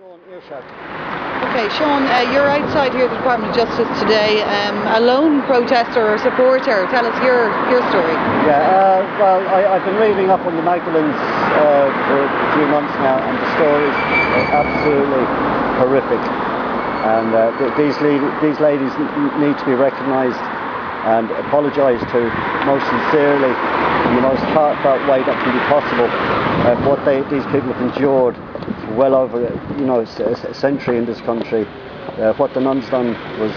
Sean Earshot. Okay, Sean, you're outside here at the Department of Justice today, a lone protester or supporter. Tell us your story. Yeah, well, I've been reading up on the Magdalenes for a few months now, and the stories are absolutely horrific. And these ladies need to be recognised and apologised to most sincerely in the most heartfelt way that can be possible for what these people have endured for well over a century in this country. What the nuns done was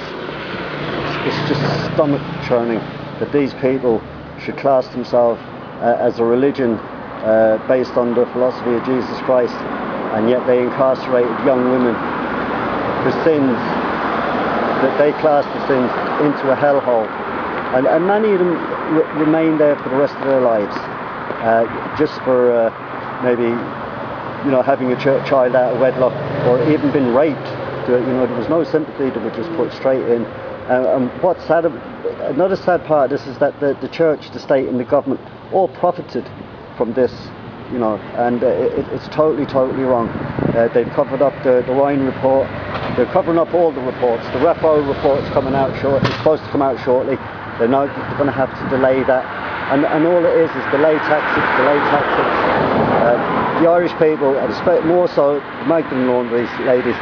it's just stomach churning that these people should class themselves as a religion based on the philosophy of Jesus Christ, and yet they incarcerated young women for sins that they classed as sins into a hellhole. And many of them remain there for the rest of their lives, just for maybe having a child out of wedlock, or even been raped. There was no sympathy; they were just put straight in. And what's sad, another sad part of this is that the church, the state, and the government all profited from this. And it's totally wrong. They've covered up the Ryan report. They're covering up all the reports. The RAPO report's coming out shortly. It's supposed to come out shortly. They're now going to have to delay that, and all it is delay tactics. The Irish people, and more so the Magdalene ladies,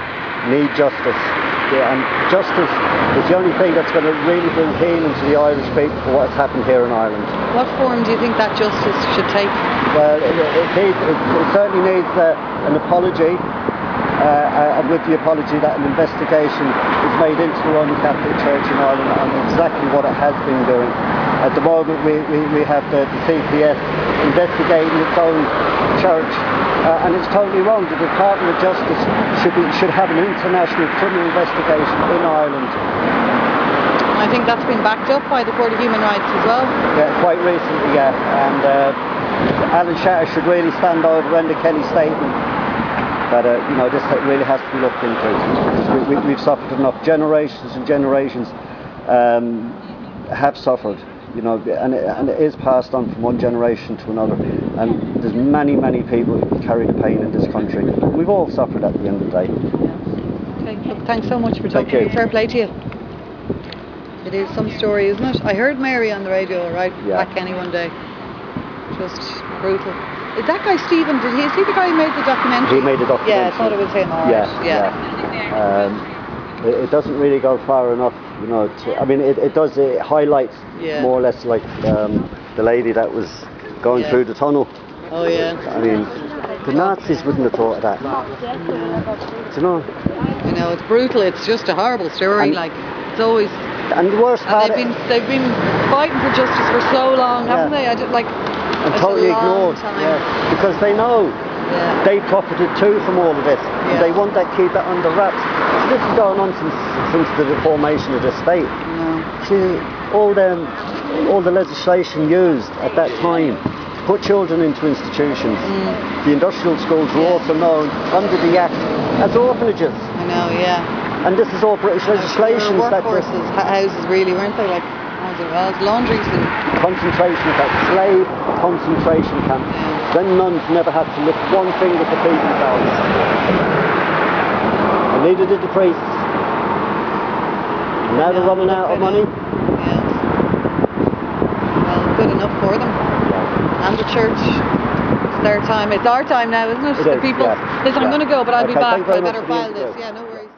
need justice. And justice is the only thing that's going to really bring healing to the Irish people for what's happened here in Ireland. What form do you think that justice should take? Well, it certainly needs an apology. And with the apology that an investigation is made into the Roman Catholic Church in Ireland on exactly what it has been doing. At the moment we have the CPS investigating its own church, and it's totally wrong. The Department of Justice should have an international criminal investigation in Ireland. I think that's been backed up by the Court of Human Rights as well. Yeah, quite recently, yeah. And Alan Shatter should really stand over Enda Kenny's statement. But this really has to be looked into. We've suffered enough. Generations and generations have suffered, and it is passed on from one generation to another. And there's many people who carry the pain in this country. We've all suffered at the end of the day. Okay, look, thanks so much for talking. Fair play to you. It is some story, isn't it? I heard Mary on the radio back Kenny one day. Just brutal. Is that guy Stephen? Is he the guy who made the documentary? He made the documentary. Yeah, I thought it was him. All right. Yeah. It doesn't really go far enough, it highlights more or less like the lady that was going through the tunnel. Oh yeah. I mean, the Nazis wouldn't have thought of that. Do you know? I know, it's brutal. It's just a horrible story. It's always. And the worst part. They've been fighting for justice for so long, haven't they? And totally ignored, because they know they profited too from all of this. And they want that, keep that under wraps. So this has gone on since the formation of the state. See, all the legislation used at that time to put children into institutions. The industrial schools were also known under the Act as orphanages. I know, yeah. And this is all British legislation. Workforces, houses really, weren't they? Laundries and concentration camps, slave concentration camps. Then nuns never had to lift one finger to feed themselves, and neither did the priests. And now they're running out of money. Yes. Well, good enough for them. And the church. It's their time. It's our time now, isn't it? The people. Listen, I'm going to go, but I'll be back. I better file this. Yeah, no worries.